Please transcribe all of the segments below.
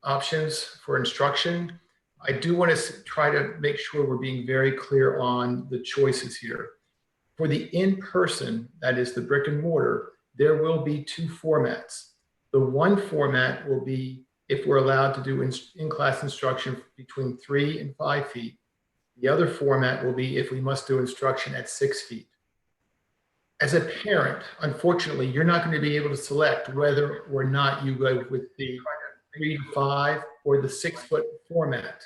options for instruction. I do want to try to make sure we're being very clear on the choices here. For the in-person, that is the brick and mortar, there will be two formats. The one format will be if we're allowed to do in-class instruction between 3 and 5 feet. The other format will be if we must do instruction at 6 feet. As a parent, unfortunately, you're not going to be able to select whether or not you go with the 3 to 5 or the 6 foot format.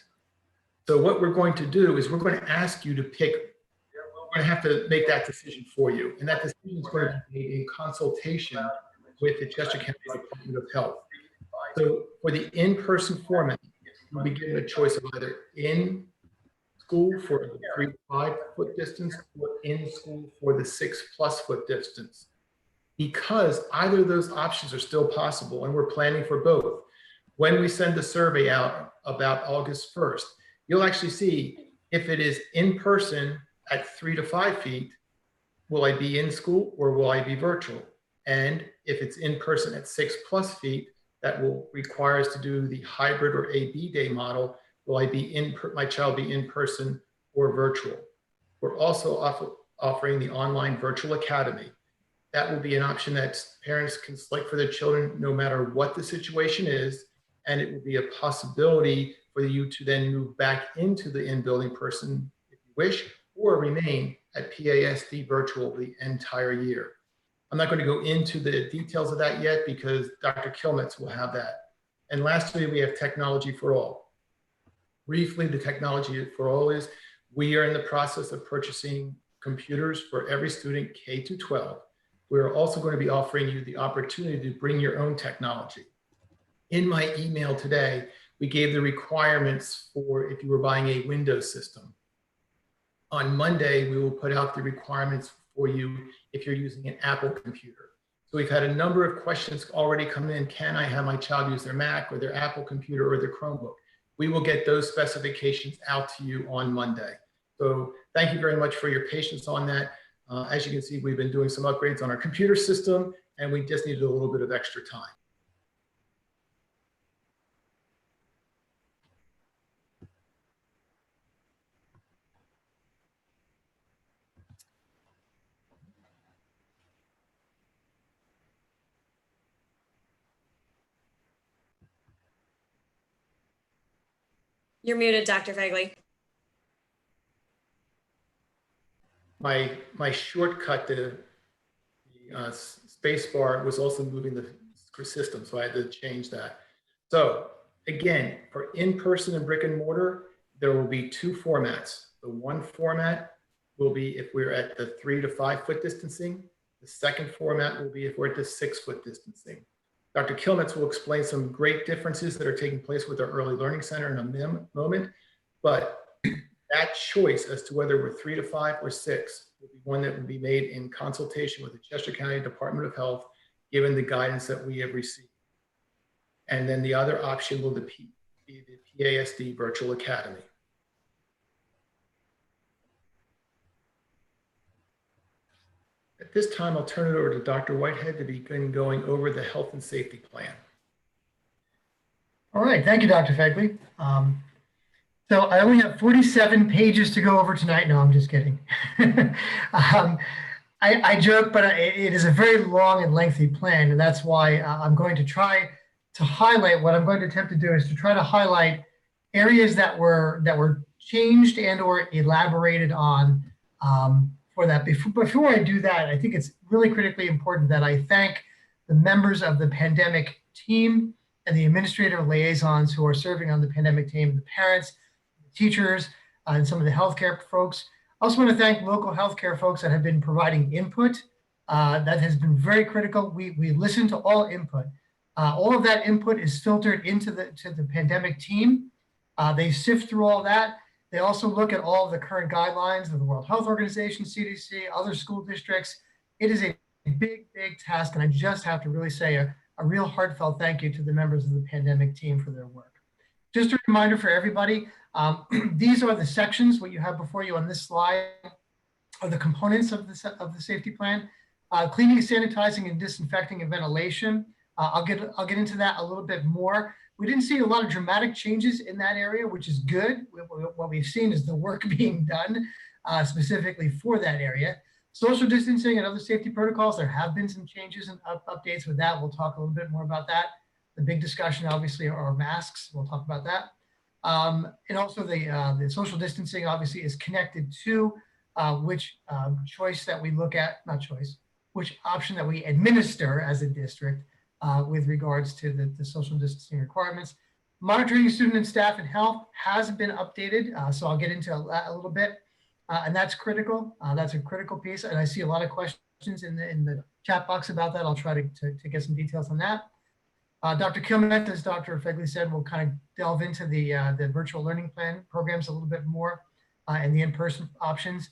So what we're going to do is we're going to ask you to pick. We're going to have to make that decision for you. And that decision is going to be made in consultation with the Chester County Department of Health. So for the in-person format, you'll be given a choice of either in school for the 3 to 5 foot distance or in school for the 6+ foot distance. Because either of those options are still possible and we're planning for both. When we send the survey out about August 1st, you'll actually see if it is in person at 3 to 5 feet, will I be in school or will I be virtual? And if it's in person at 6+ feet, that will require us to do the hybrid or AB day model. Will I be my child be in person or virtual? We're also offering the online virtual academy. That will be an option that parents can select for their children no matter what the situation is. And it will be a possibility for you to then move back into the in-building person if you wish, or remain at PASD virtual the entire year. I'm not going to go into the details of that yet because Dr. Kilmetz will have that. And lastly, we have technology for all. Briefly, the technology for all is we are in the process of purchasing computers for every student K to 12. We're also going to be offering you the opportunity to bring your own technology. In my email today, we gave the requirements for if you were buying a Windows system. On Monday, we will put out the requirements for you if you're using an Apple computer. So we've had a number of questions already come in. Can I have my child use their Mac or their Apple computer or their Chromebook? We will get those specifications out to you on Monday. So thank you very much for your patience on that. As you can see, we've been doing some upgrades on our computer system and we just needed a little bit of extra time. You're muted, Dr. Fegley. My shortcut to the space bar was also moving the system, so I had to change that. So again, for in-person and brick and mortar, there will be two formats. The one format will be if we're at the 3 to 5 foot distancing. The second format will be if we're at the 6 foot distancing. Dr. Kilmetz will explain some great differences that are taking place with our Early Learning Center in a moment, but that choice as to whether we're 3 to 5 or 6 will be one that will be made in consultation with the Chester County Department of Health, given the guidance that we have received. And then the other option will be the PASD Virtual Academy. At this time, I'll turn it over to Dr. Whitehead to begin going over the health and safety plan. All right, thank you, Dr. Fegley. So I only have 47 pages to go over tonight. No, I'm just kidding. I joke, but it is a very long and lengthy plan, and that's why I'm going to try to highlight. What I'm going to attempt to do is to try to highlight areas that were changed and or elaborated on for that. Before I do that, I think it's really critically important that I thank the members of the pandemic team and the administrative liaisons who are serving on the pandemic team, the parents, the teachers, and some of the healthcare folks. I also want to thank local healthcare folks that have been providing input. That has been very critical. We listen to all input. All of that input is filtered into the pandemic team. They sift through all that. They also look at all of the current guidelines of the World Health Organization, CDC, other school districts. It is a big, big task, and I just have to really say a real heartfelt thank you to the members of the pandemic team for their work. Just a reminder for everybody, these are the sections, what you have before you on this slide are the components of the safety plan. Cleaning, sanitizing, and disinfecting and ventilation. I'll get into that a little bit more, We didn't see a lot of dramatic changes in that area, which is good. What we've seen is the work being done specifically for that area. Social distancing and other safety protocols, there have been some changes and updates with that. We'll talk a little bit more about that. The big discussion, obviously, are masks. We'll talk about that. And also the social distancing, obviously, is connected to which choice that we look at, not choice, which option that we administer as a district with regards to the social distancing requirements. Monitoring student and staff and health has been updated, so I'll get into that a little bit. And that's critical. That's a critical piece. And I see a lot of questions in the chat box about that. I'll try to get some details on that. Dr. Kilmet, as Dr. Fegley said, will kind of delve into the virtual learning plan programs a little bit more and the in-person options.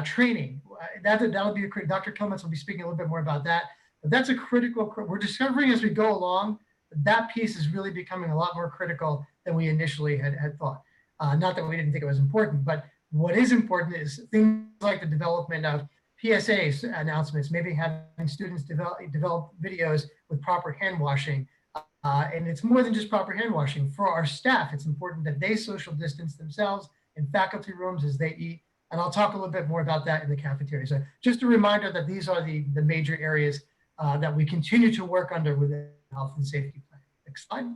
Training, that'll be Dr. Kilmet will be speaking a little bit more about that. But that's a critical, we're discovering as we go along, that piece is really becoming a lot more critical than we initially had thought. Not that we didn't think it was important, but what is important is things like the development of PSAs announcements, maybe having students develop videos with proper hand washing. And it's more than just proper hand washing. For our staff, it's important that they social distance themselves in faculty rooms as they eat. And I'll talk a little bit more about that in the cafeteria. So just a reminder that these are the major areas that we continue to work under within the health and safety plan. Next slide.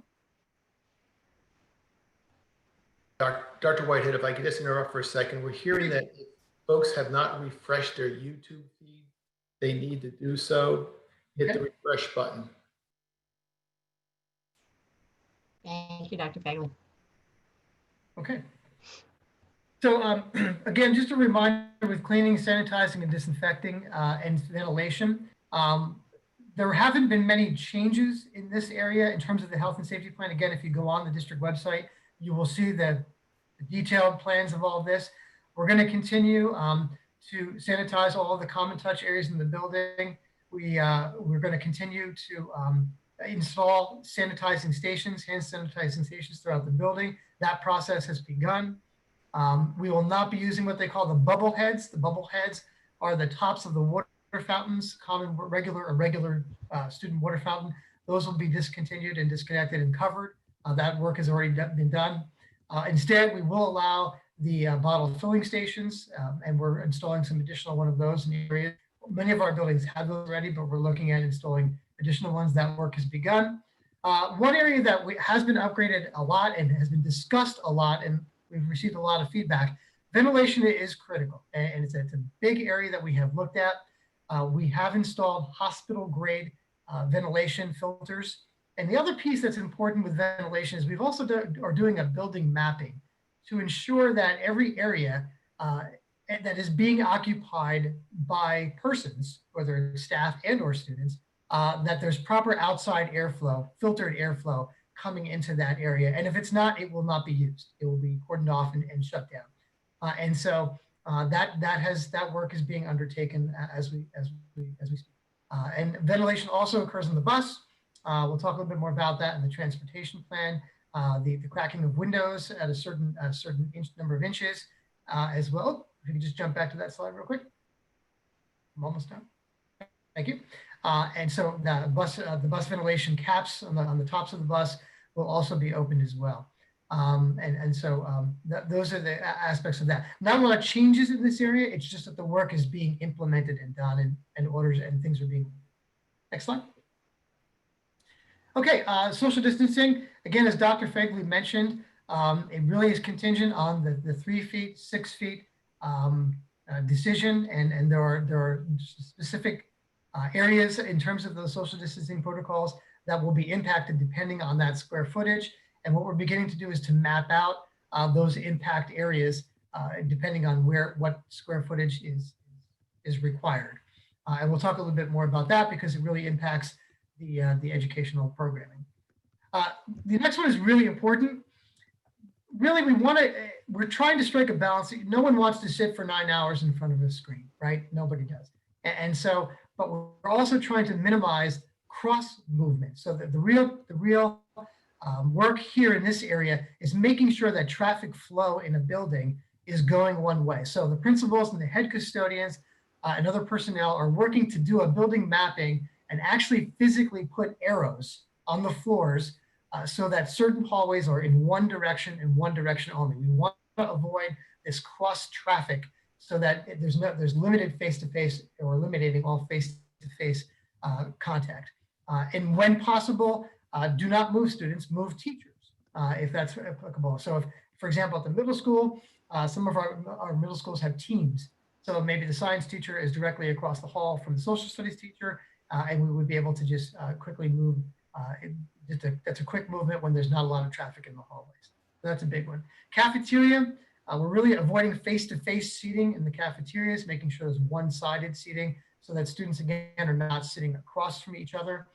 Dr. Whitehead, if I could just interrupt for a second. We're hearing that if folks have not refreshed their YouTube feed, they need to do so. Hit the refresh button. Thank you, Dr. Fegley. Okay. So again, just a reminder with cleaning, sanitizing, and disinfecting and ventilation, there haven't been many changes in this area in terms of the health and safety plan. Again, if you go on the district website, you will see the detailed plans of all of this. We're going to continue to sanitize all of the common touch areas in the building. We're going to continue to install sanitizing stations, hand sanitizing stations throughout the building. That process has begun. We will not be using what they call the bubble heads. The bubble heads are the tops of the water fountains, common, regular student water fountain. Those will be discontinued and disconnected and covered. That work has already been done. Instead, we will allow the bottle filling stations, and we're installing some additional one of those in the area. Many of our buildings have those already, but we're looking at installing additional ones. That work has begun. One area that has been upgraded a lot and has been discussed a lot, and we've received a lot of feedback, ventilation is critical. And it's a big area that we have looked at. We have installed hospital grade ventilation filters. And the other piece that's important with ventilation is we've also are doing a building mapping to ensure that every area that is being occupied by persons, whether it's staff and or students, that there's proper outside airflow, filtered airflow coming into that area. And if it's not, it will not be used. It will be cordoned off and shut down. And so that work is being undertaken as we speak. And ventilation also occurs on the bus. We'll talk a little bit more about that in the transportation plan. The cracking of windows at a certain number of inches as well. If you can just jump back to that slide real quick. I'm almost done. Thank you. And so the bus ventilation caps on the tops of the bus will also be opened as well. Those are the aspects of that. Not a lot of changes in this area. It's just that the work is being implemented and done, and orders and things are being. Next slide. Okay, social distancing. Again, as Dr. Fegley mentioned, it really is contingent on the 3 feet, 6 feet decision, and there are specific areas in terms of those social distancing protocols that will be impacted depending on that square footage. And what we're beginning to do is to map out those impact areas depending on what square footage is required. And we'll talk a little bit more about that because it really impacts the educational programming. The next one is really important. Really, we're trying to strike a balance. No one wants to sit for 9 hours in front of a screen, right? Nobody does. And so, but we're also trying to minimize cross movement. So that the real work here in this area is making sure that traffic flow in a building is going one way. So the principals and the head custodians and other personnel are working to do a building mapping and actually physically put arrows on the floors so that certain hallways are in one direction and one direction only. We want to avoid this cross traffic so that there's limited face-to-face or eliminating all face-to-face contact. And when possible, do not move students, move teachers if that's applicable. So if, for example, at the middle school, some of our middle schools have teams. So maybe the science teacher is directly across the hall from the social studies teacher, and we would be able to just quickly move. That's a quick movement when there's not a lot of traffic in the hallways. So that's a big one. Cafeteria, we're really avoiding face-to-face seating in the cafeterias, making sure there's one-sided seating so that students, again, are not sitting across from each other.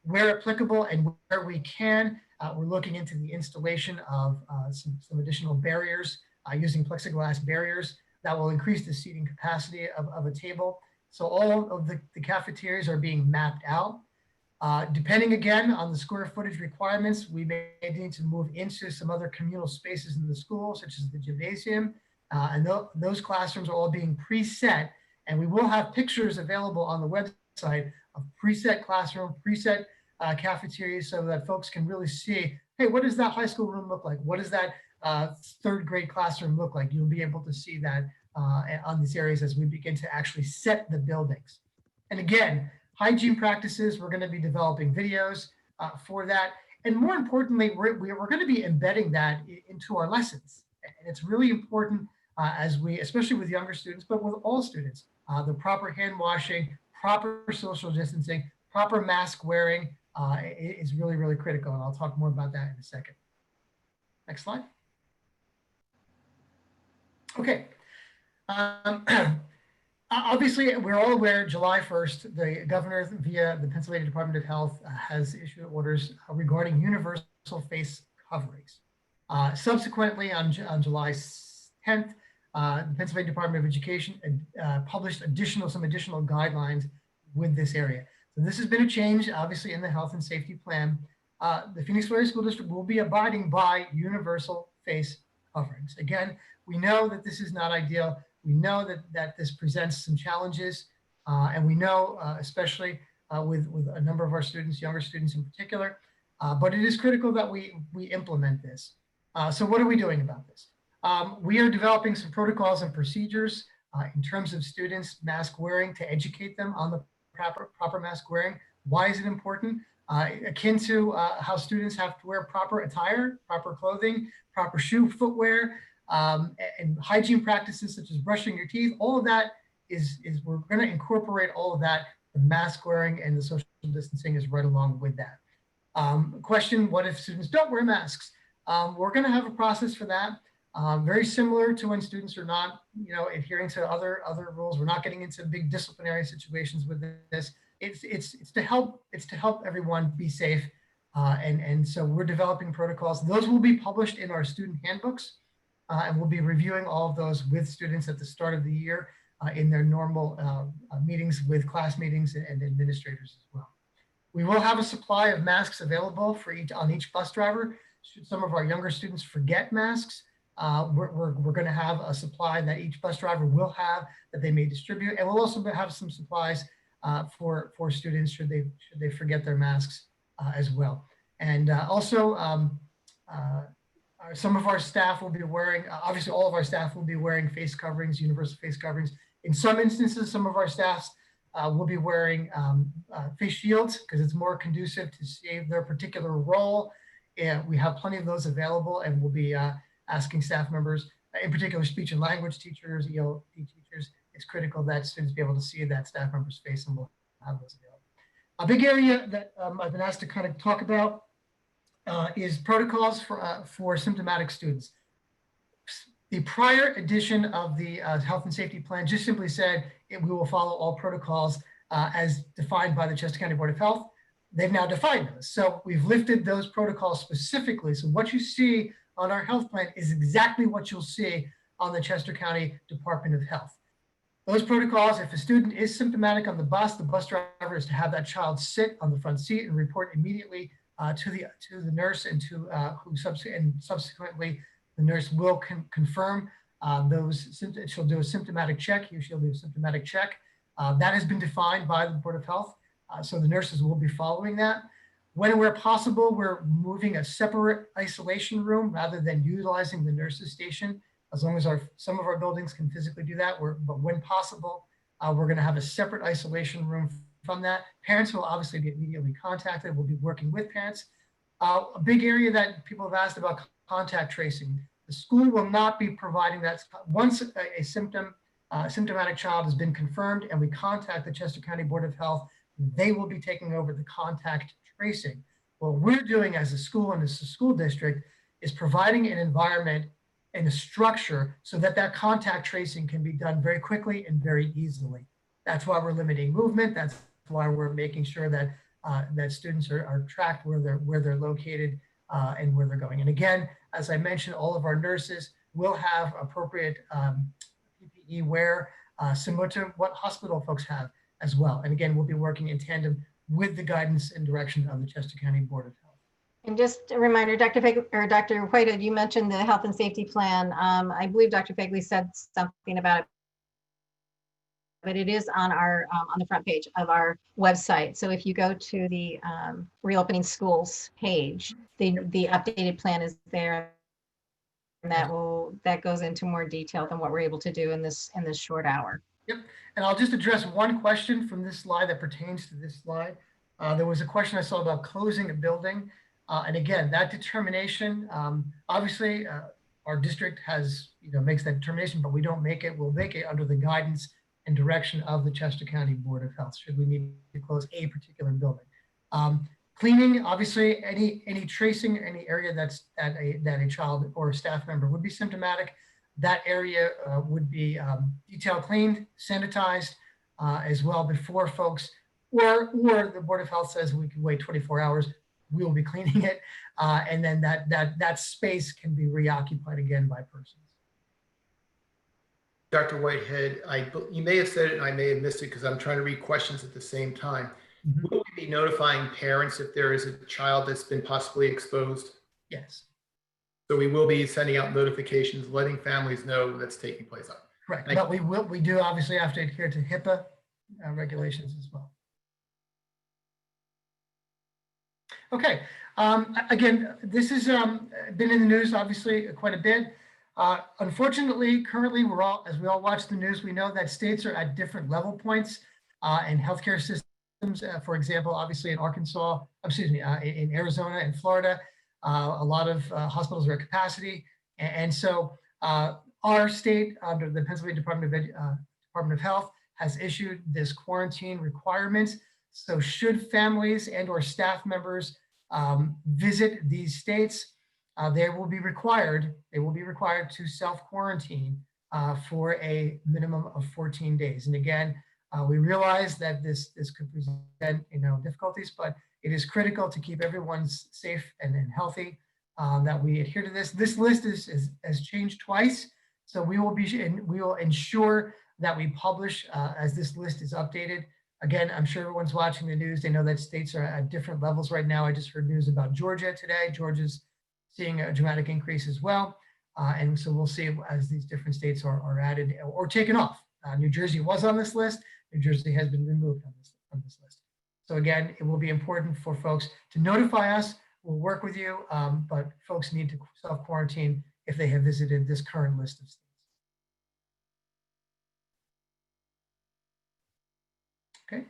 Where applicable and where we can, we're looking into the installation of some additional barriers using plexiglass barriers that will increase the seating capacity of a table. So all of the cafeterias are being mapped out. Depending again on the square footage requirements, we may need to move into some other communal spaces in the school, such as the gymnasium. And those classrooms are all being preset. And we will have pictures available on the website of preset classroom, preset cafeterias, so that folks can really see, hey, what does that high school room look like? What does that third grade classroom look like? You'll be able to see that on these areas as we begin to actually set the buildings. And again, hygiene practices, we're going to be developing videos for that. And more importantly, we're going to be embedding that into our lessons. And it's really important as we, especially with younger students, but with all students, the proper hand washing, proper social distancing, proper mask wearing is really, really critical. And I'll talk more about that in a second. Next slide. Okay. Obviously, we're all aware July 1st, the governor via the Pennsylvania Department of Health has issued orders regarding universal face coverings. Subsequently, on July 10th, the Pennsylvania Department of Education published some additional guidelines with this area. So this has been a change, obviously, in the health and safety plan. The Phoenix Valley School District will be abiding by universal face coverings. Again, we know that this is not ideal. We know that this presents some challenges, and we know, especially with a number of our students, younger students in particular, but it is critical that we implement this. So what are we doing about this? We are developing some protocols and procedures in terms of students mask wearing to educate them on the proper mask wearing. Why is it important? Akin to how students have to wear proper attire, proper clothing, proper shoe footwear, and hygiene practices such as brushing your teeth. All of that is we're going to incorporate all of that. The mask wearing and the social distancing is right along with that. Question, what if students don't wear masks? We're going to have a process for that. Very similar to when students are not, adhering to other rules. We're not getting into big disciplinary situations with this. It's to help everyone be safe. And so we're developing protocols. Those will be published in our student handbooks. And we'll be reviewing all of those with students at the start of the year in their normal meetings with class meetings and administrators as well. We will have a supply of masks available on each bus driver. Should some of our younger students forget masks, we're going to have a supply that each bus driver will have that they may distribute. And we'll also have some supplies for students should they forget their masks as well. And also, some of our staff will be wearing, obviously all of our staff will be wearing face coverings, universal face coverings. In some instances, some of our staffs will be wearing face shields because it's more conducive to save their particular role. And we have plenty of those available, and we'll be asking staff members, in particular speech and language teachers, ELD teachers, it's critical that students be able to see that staff member's face, and we'll have those available. A big area that I've been asked to kind of talk about is protocols for symptomatic students. The prior edition of the health and safety plan just simply said we will follow all protocols as defined by the Chester County Board of Health. They've now defined those. So we've lifted those protocols specifically. So what you see on our health plan is exactly what you'll see on the Chester County Department of Health. Those protocols, if a student is symptomatic on the bus driver is to have that child sit on the front seat and report immediately to the nurse and subsequently the nurse will confirm those symptoms. She'll do a symptomatic check. She'll do a symptomatic check. That has been defined by the Board of Health. So the nurses will be following that. When and where possible, we're moving a separate isolation room rather than utilizing the nurses station. As long as some of our buildings can physically do that, but when possible, we're going to have a separate isolation room from that. Parents will obviously be immediately contacted. We'll be working with parents. A big area that people have asked about contact tracing. The school will not be providing that. Once a symptomatic child has been confirmed and we contact the Chester County Board of Health, they will be taking over the contact tracing. What we're doing as a school and as a school district is providing an environment and a structure so that that contact tracing can be done very quickly and very easily. That's why we're limiting movement. That's why we're making sure that that students are tracked where they're located and where they're going. And again, as I mentioned, all of our nurses will have appropriate PPE wear similar to what hospital folks have as well. And again, we'll be working in tandem with the guidance and direction of the Chester County Board of Health. And just a reminder, Dr. Whitehead, you mentioned the health and safety plan. I believe Dr. Fagley said something about it, but it is on our on the front page of our website. So if you go to the Reopening Schools page, the updated plan is there, and that goes into more detail than what we're able to do in this short hour. Yep, and I'll just address one question from this slide that pertains to this slide. There was a question I saw about closing a building. And again, that determination, obviously our district has, makes that determination, but we don't make it. We'll make it under the guidance and direction of the Chester County Board of Health, should we need to close a particular building. Cleaning, obviously, any tracing, any area that a child or a staff member would be symptomatic, that area would be detail cleaned, sanitized as well before folks, or the Board of Health says we can wait 24 hours, we will be cleaning it. And then that space can be reoccupied again by persons. Dr. Whitehead, you may have said it and I may have missed it because I'm trying to read questions at the same time. Mm-hmm. Will we be notifying parents if there is a child that's been possibly exposed? Yes. So we will be sending out notifications, letting families know that's taking place. Correct. But we do obviously have to adhere to HIPAA regulations as well. Okay. Again, this has been in the news obviously quite a bit. Unfortunately, currently as we all watch the news, we know that states are at different level points and healthcare systems. For example, obviously in Arkansas, in Arizona and Florida, a lot of hospitals are at capacity. And so our state, under the Pennsylvania Department of Health, has issued this quarantine requirements. So should families and or staff members visit these states, they will be required to self-quarantine for a minimum of 14 days. And again, we realize that this could present difficulties, but it is critical to keep everyone safe and healthy, that we adhere to this. This list has changed twice, so we will ensure that we publish as this list is updated. Again, I'm sure everyone's watching the news. They know that states are at different levels right now. I just heard news about Georgia today. Georgia's seeing a dramatic increase as well. And so we'll see as these different states are added or taken off. New Jersey was on this list. New Jersey has been removed on this list. So again, it will be important for folks to notify us. We'll work with you, but folks need to self-quarantine if they have visited this current list of states. Okay.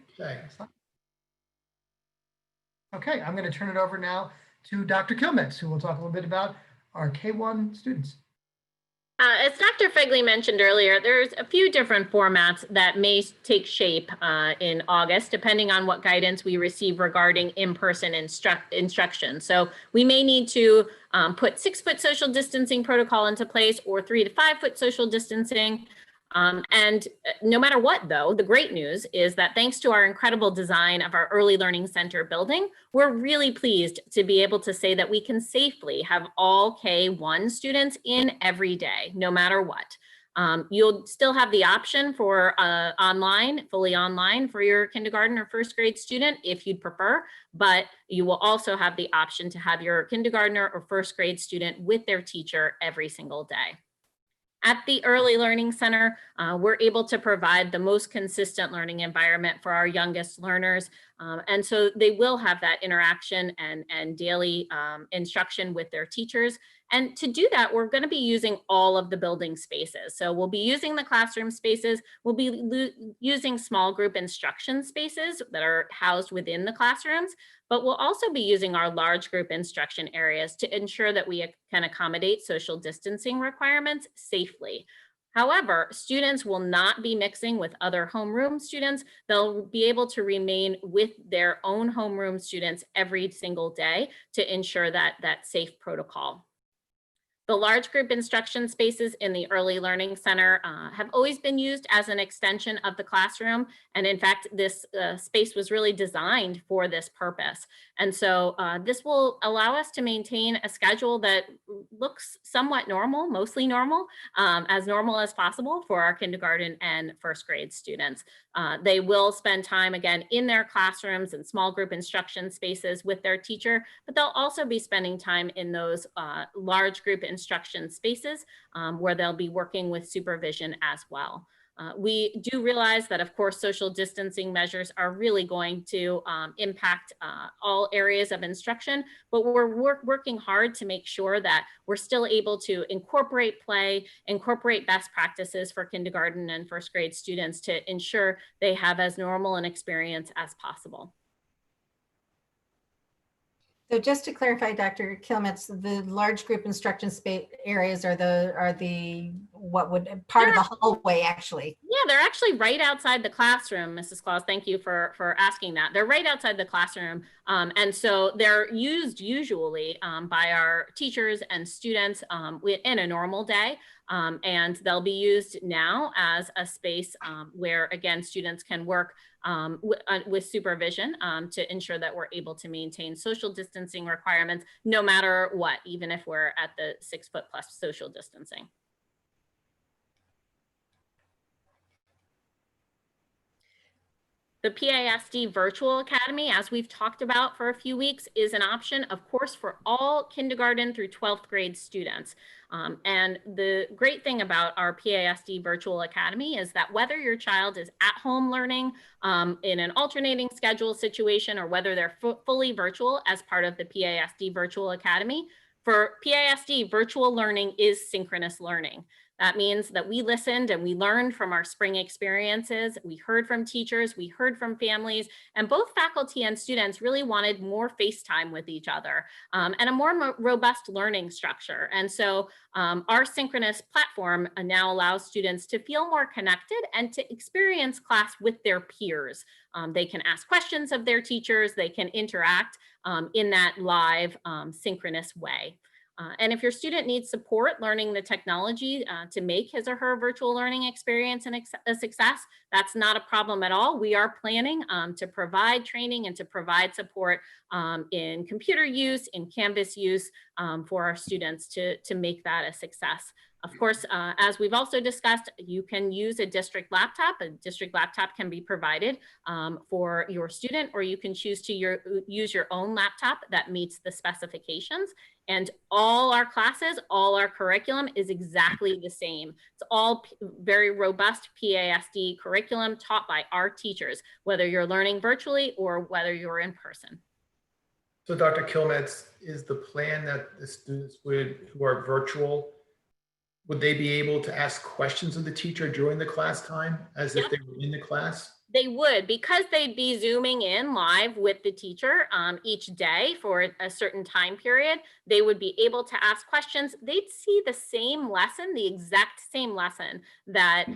Okay, I'm going to turn it over now to Dr. Kilmetz, who will talk a little bit about our K-1 students. As Dr. Fagley mentioned earlier, there's a few different formats that may take shape in August, depending on what guidance we receive regarding in-person instruction. So we may need to put 6-foot social distancing protocol into place or 3 to 5 foot social distancing. And no matter what, though, the great news is that thanks to our incredible design of our Early Learning Center building, we're really pleased to be able to say that we can safely have all K-1 students in every day, no matter what. You'll still have the option for fully online for your kindergarten or first grade student if you'd prefer, but you will also have the option to have your kindergartner or first grade student with their teacher every single day. At the Early Learning Center, we're able to provide the most consistent learning environment for our youngest learners. And so they will have that interaction and daily instruction with their teachers. And to do that, we're going to be using all of the building spaces. So we'll be using the classroom spaces. We'll be using small group instruction spaces that are housed within the classrooms, but we'll also be using our large group instruction areas to ensure that we can accommodate social distancing requirements safely. However, students will not be mixing with other homeroom students. They'll be able to remain with their own homeroom students every single day to ensure that safe protocol. The large group instruction spaces in the Early Learning Center have always been used as an extension of the classroom. And in fact, this space was really designed for this purpose. And so this will allow us to maintain a schedule that looks somewhat normal, mostly normal as possible for our kindergarten and first grade students. They will spend time again in their classrooms and small group instruction spaces with their teacher, but they'll also be spending time in those large group instruction spaces where they'll be working with supervision as well. We do realize that, of course, social distancing measures are really going to impact all areas of instruction, but we're working hard to make sure that we're still able to incorporate play, incorporate best practices for kindergarten and first grade students to ensure they have as normal an experience as possible. So just to clarify, Dr. Kilmetz, the large group instruction space areas are the what would part of the hallway actually? Yeah, they're actually right outside the classroom, Mrs. Claus. Thank you for asking that. They're right outside the classroom. And so they're used usually by our teachers and students in a normal day. And they'll be used now as a space where, again, students can work with supervision to ensure that we're able to maintain social distancing requirements no matter what, even if we're at the 6 foot plus social distancing. The PASD Virtual Academy, as we've talked about for a few weeks, is an option, of course, for all kindergarten through 12th grade students. And the great thing about our PASD Virtual Academy is that whether your child is at home learning in an alternating schedule situation, or whether they're fully virtual as part of the PASD Virtual Academy, for PASD, virtual learning is synchronous learning. That means that we listened and we learned from our spring experiences. We heard from teachers, we heard from families, and both faculty and students really wanted more face time with each other and a more robust learning structure. And so our synchronous platform now allows students to feel more connected and to experience class with their peers. They can ask questions of their teachers, they can interact in that live synchronous way. And if your student needs support learning the technology to make his or her virtual learning experience a success, that's not a problem at all. We are planning to provide training and to provide support in computer use, in Canvas use for our students to make that a success. Of course, as we've also discussed, you can use a district laptop. A district laptop can be provided for your student, or you can choose to use your own laptop that meets the specifications. And all our classes, all our curriculum is exactly the same. It's all very robust PASD curriculum taught by our teachers, whether you're learning virtually or whether you're in person. So Dr. Kilmetz, is the plan that the students who are virtual, would they be able to ask questions of the teacher during the class time as if they were in the class? They would, because they'd be Zooming in live with the teacher each day for a certain time period. They would be able to ask questions. They'd see the same lesson, the exact same lesson that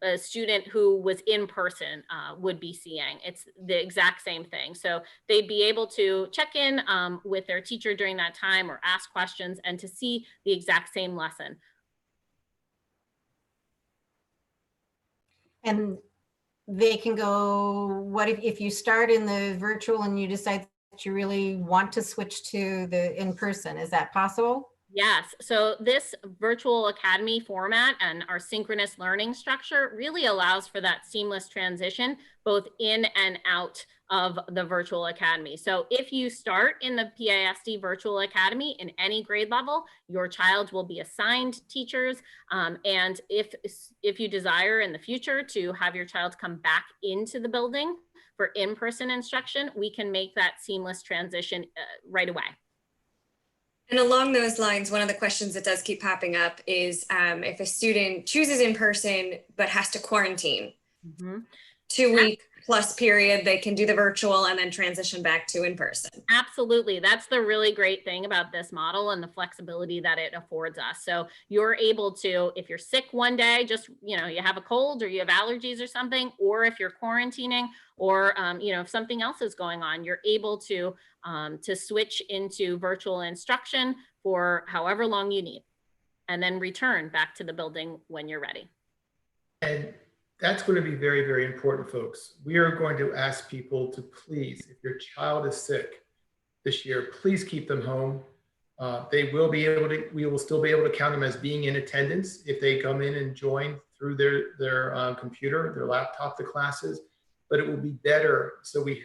a student who was in person would be seeing. It's the exact same thing. So they'd be able to check in with their teacher during that time or ask questions and to see the exact same lesson. And they can go, what if you start in the virtual and you decide that you really want to switch to the in-person, is that possible? Yes, so this virtual academy format and our synchronous learning structure really allows for that seamless transition, both in and out of the virtual academy. So if you start in the PASD Virtual Academy in any grade level, your child will be assigned teachers. And if you desire in the future to have your child come back into the building for in-person instruction, we can make that seamless transition right away. And along those lines, one of the questions that does keep popping up is if a student chooses in person but has to quarantine, 2-week plus period, they can do the virtual and then transition back to in person. Absolutely. That's the really great thing about this model and the flexibility that it affords us. So you're able to, if you're sick one day, just, you have a cold or you have allergies or something, or if you're quarantining or, if something else is going on, you're able to switch into virtual instruction for however long you need, and then return back to the building when you're ready. And that's going to be very, very important, folks. We are going to ask people to please, if your child is sick this year, please keep them home. We will still be able to count them as being in attendance if they come in and join through their computer, their laptop, the classes, but it will be better so we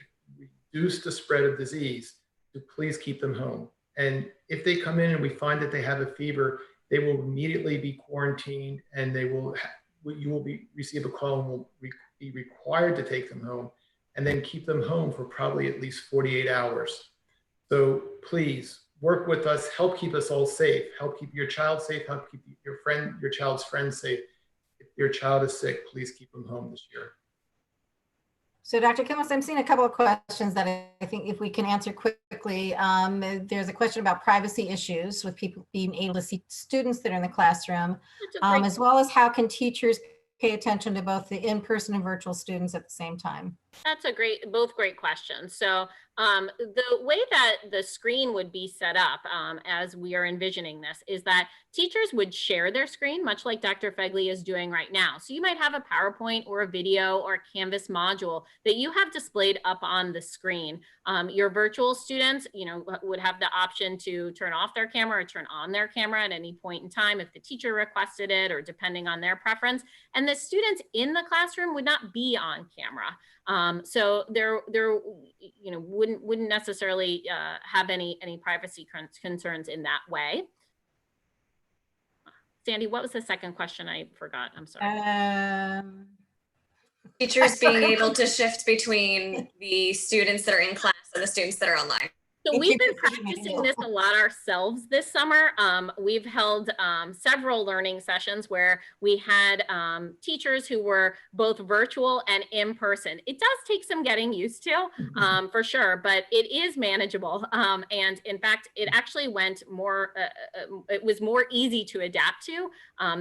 reduce the spread of disease to please keep them home. And if they come in and we find that they have a fever, they will immediately be quarantined, and you will receive a call and will be required to take them home and then keep them home for probably at least 48 hours. So please work with us, help keep us all safe, help keep your child safe, help keep your child's friends safe. If your child is sick, please keep them home this year. So Dr. Kimmel's, I'm seeing a couple of questions that I think if we can answer quickly. There's a question about privacy issues with people being able to see students that are in the classroom, as well as how can teachers pay attention to both the in-person and virtual students at the same time? That's both great questions. So the way that the screen would be set up as we are envisioning this is that teachers would share their screen, much like Dr. Fegley is doing right now. So you might have a PowerPoint or a video or a Canvas module that you have displayed up on the screen. Your virtual students, would have the option to turn off their camera or turn on their camera at any point in time if the teacher requested it or depending on their preference. And the students in the classroom would not be on camera. So there wouldn't necessarily have any privacy concerns in that way. Sandy, what was the second question? I forgot. I'm sorry. Teachers being able to shift between the students that are in class and the students that are online. So we've been practicing this a lot ourselves this summer. We've held several learning sessions where we had teachers who were both virtual and in person. It does take some getting used to, for sure, but it is manageable. And in fact, it actually went more, it was more easy to adapt to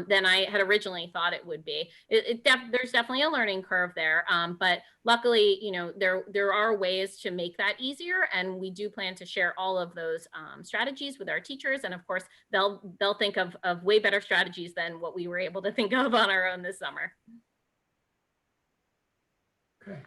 than I had originally thought it would be. There's definitely a learning curve there, but luckily, there are ways to make that easier, and we do plan to share all of those strategies with our teachers. And of course, they'll think of way better strategies than what we were able to think of on our own this summer. Okay.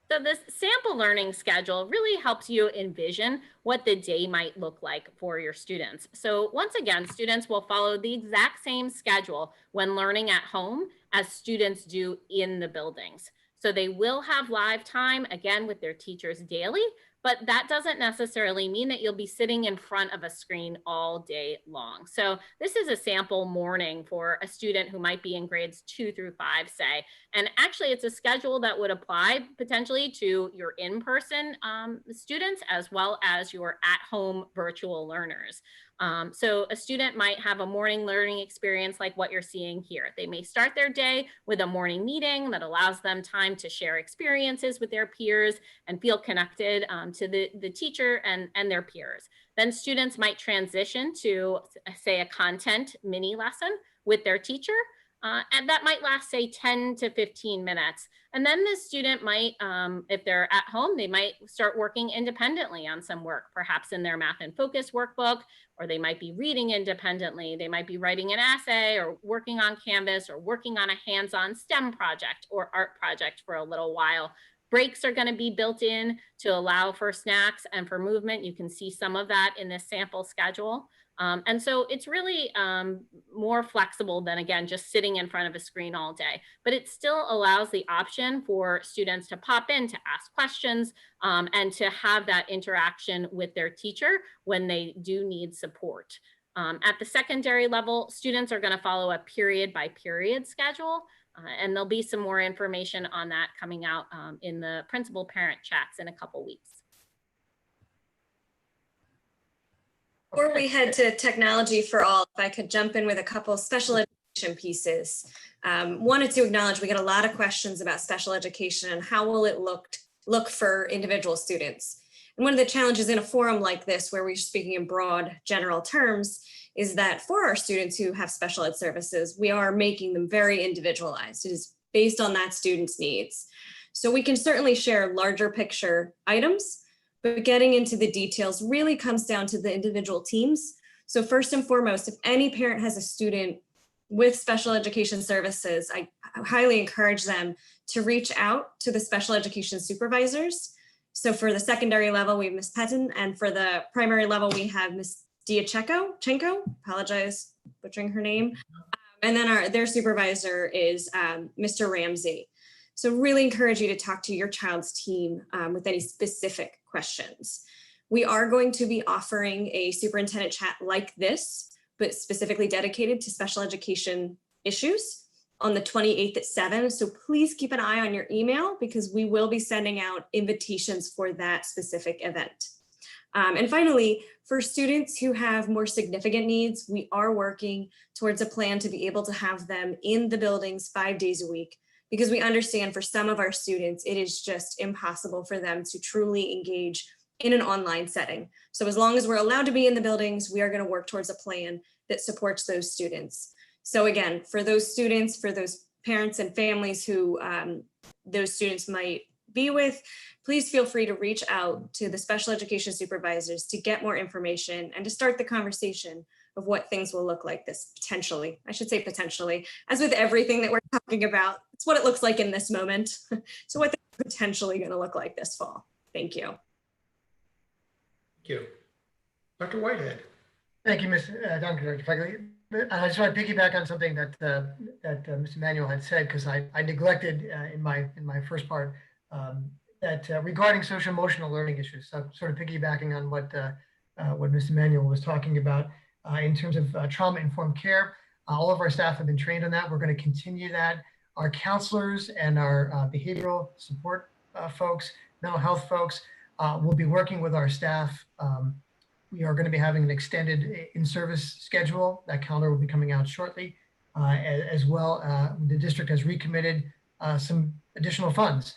So this sample learning schedule really helps you envision what the day might look like for your students. So once again, students will follow the exact same schedule when learning at home as students do in the buildings. So they will have live time, again, with their teachers daily, but that doesn't necessarily mean that you'll be sitting in front of a screen all day long. So this is a sample morning for a student who might be in grades 2 through 5, say. And actually, it's a schedule that would apply potentially to your in-person students as well as your at-home virtual learners. So a student might have a morning learning experience like what you're seeing here. They may start their day with a morning meeting that allows them time to share experiences with their peers and feel connected to the teacher and their peers. Then students might transition to, say, a content mini lesson with their teacher. And that might last, say, 10 to 15 minutes. And then the student might, if they're at home, they might start working independently on some work, perhaps in their Math and Focus workbook, or they might be reading independently. They might be writing an essay or working on Canvas or working on a hands-on STEM project or art project for a little while. Breaks are going to be built in to allow for snacks and for movement. You can see some of that in this sample schedule. And so it's really more flexible than, again, just sitting in front of a screen all day. But it still allows the option for students to pop in, to ask questions, and to have that interaction with their teacher when they do need support. At the secondary level, students are going to follow a period by period schedule. And there'll be some more information on that coming out in the principal parent chats in a couple weeks. Before we head to technology for all, if I could jump in with a couple special education pieces. Wanted to acknowledge we get a lot of questions about special education and how will it look for individual students. And one of the challenges in a forum like this, where we're speaking in broad general terms, is that for our students who have special ed services, we are making them very individualized. It is based on that student's needs. So we can certainly share larger picture items, but getting into the details really comes down to the individual teams. So first and foremost, if any parent has a student with special education services, I highly encourage them to reach out to the special education supervisors. So for the secondary level, we have Ms. Pettin, and for the primary level, we have Ms. Diachenko, apologize, butchering her name. And then their supervisor is Mr. Ramsey. So really encourage you to talk to your child's team with any specific questions. We are going to be offering a superintendent chat like this, but specifically dedicated to special education issues on the 28th at 7. So please keep an eye on your email because we will be sending out invitations for that specific event. And finally, for students who have more significant needs, we are working towards a plan to be able to have them in the buildings 5 days a week, because we understand for some of our students, it is just impossible for them to truly engage in an online setting. So as long as we're allowed to be in the buildings, we are going to work towards a plan that supports those students. So again, for those students, for those parents and families who those students might be with, please feel free to reach out to the special education supervisors to get more information and to start the conversation of what things will look like this potentially. I should say potentially, as with everything that we're talking about, it's what it looks like in this moment. So what they're potentially going to look like this fall. Thank you. Thank you. Dr. Whitehead. Thank you, Dr. Fegley. I just want to piggyback on something that Mr. Manuel had said, because I neglected in my first part that regarding social emotional learning issues. So sort of piggybacking on what Mr. Manuel was talking about in terms of trauma-informed care. All of our staff have been trained on that. We're going to continue that. Our counselors and our behavioral support folks, mental health folks, will be working with our staff. We are going to be having an extended in-service schedule. That calendar will be coming out shortly. As well, the district has recommitted some additional funds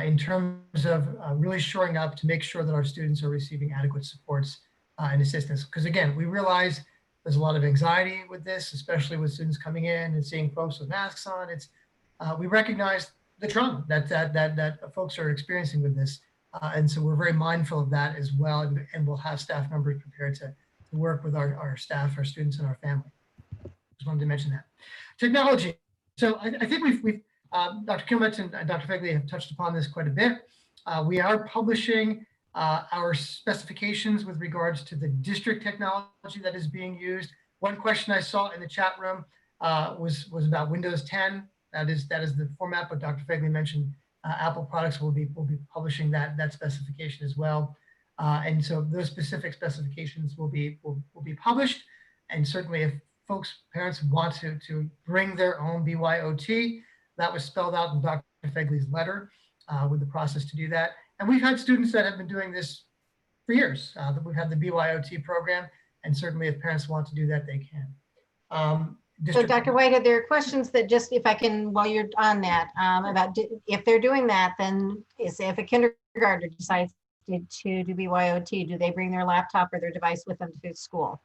in terms of really shoring up to make sure that our students are receiving adequate supports and assistance. Because again, we realize there's a lot of anxiety with this, especially with students coming in and seeing folks with masks on. We recognize the trauma that folks are experiencing with this. And so we're very mindful of that as well. And we'll have staff members prepared to work with our staff, our students, and our family. Just wanted to mention that. Technology. So I think we've Dr. Kilmetz and Dr. Fegley have touched upon this quite a bit. We are publishing our specifications with regards to the district technology that is being used. One question I saw in the chat room was about Windows 10. That is the format, but Dr. Fegley mentioned Apple products will be publishing that specification as well. And so those specific specifications will be published. And certainly if parents want to bring their own BYOT, that was spelled out in Dr. Fegley's letter with the process to do that. And we've had students that have been doing this for years. We've had the BYOT program, and certainly if parents want to do that, they can. So Dr. Whitehead, there are questions that just, if I can, while you're on that, about if they're doing that, then say if a kindergartner decides to do BYOT, do they bring their laptop or their device with them to school?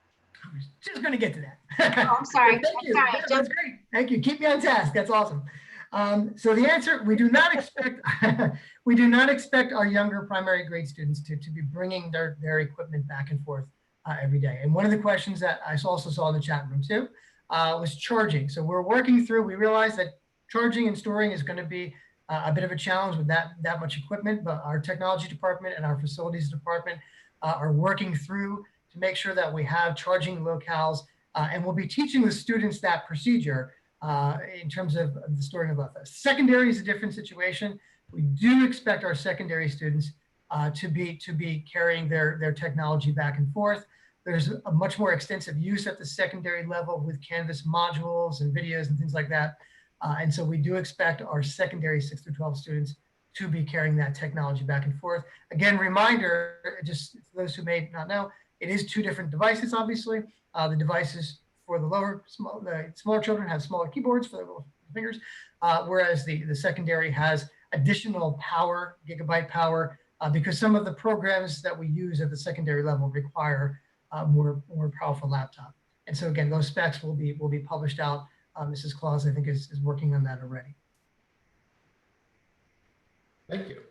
I was just going to get to that. Oh, I'm sorry. Thank you. Sorry. That's great. Thank you. Keep me on task. That's awesome. So the answer, we do not expect our younger primary grade students to be bringing their equipment back and forth every day. And one of the questions that I also saw in the chat room too was charging. So we're working through, we realize that charging and storing is going to be a bit of a challenge with that much equipment, but our technology department and our facilities department are working through to make sure that we have charging locales, and we'll be teaching the students that procedure in terms of the storing of that. Secondary is a different situation. We do expect our secondary students to be carrying their technology back and forth. There's a much more extensive use at the secondary level with Canvas modules and videos and things like that. And so we do expect our secondary 6 through 12 students to be carrying that technology back and forth. Again, reminder, just for those who may not know, it is 2 different devices, obviously. The devices for the smaller children have smaller keyboards for their little fingers, whereas the secondary has additional power, gigabyte power, because some of the programs that we use at the secondary level require more powerful laptop. And so again, those specs will be published out. Mrs. Claus, I think, is working on that already. Thank you.